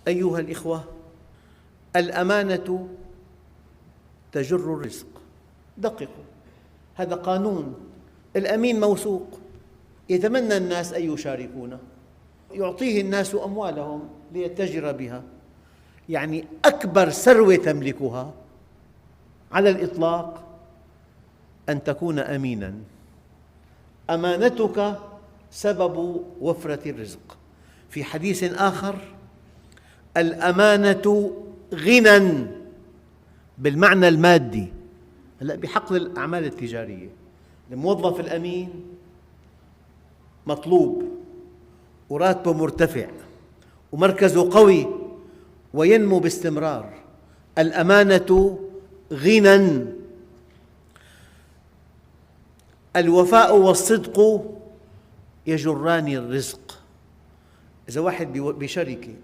أيها الإخوة، الأمانة تجر الرزق. دققوا، هذا قانون. الأمين موثوق، يتمنى الناس أن يشاركونه، يعطيه الناس أموالهم ليتجر بها. يعني أكبر ثروة تملكها على الإطلاق أن تكون أميناً. أمانتك سبب وفرة الرزق. في حديث آخر: الأمانة غنى بالمعنى المادي. بحقل الأعمال التجارية الموظف الأمين مطلوب وراتبه مرتفع ومركزه قوي وينمو باستمرار. الأمانة غنى. الوفاء والصدق يجران الرزق. إذا واحد بشركة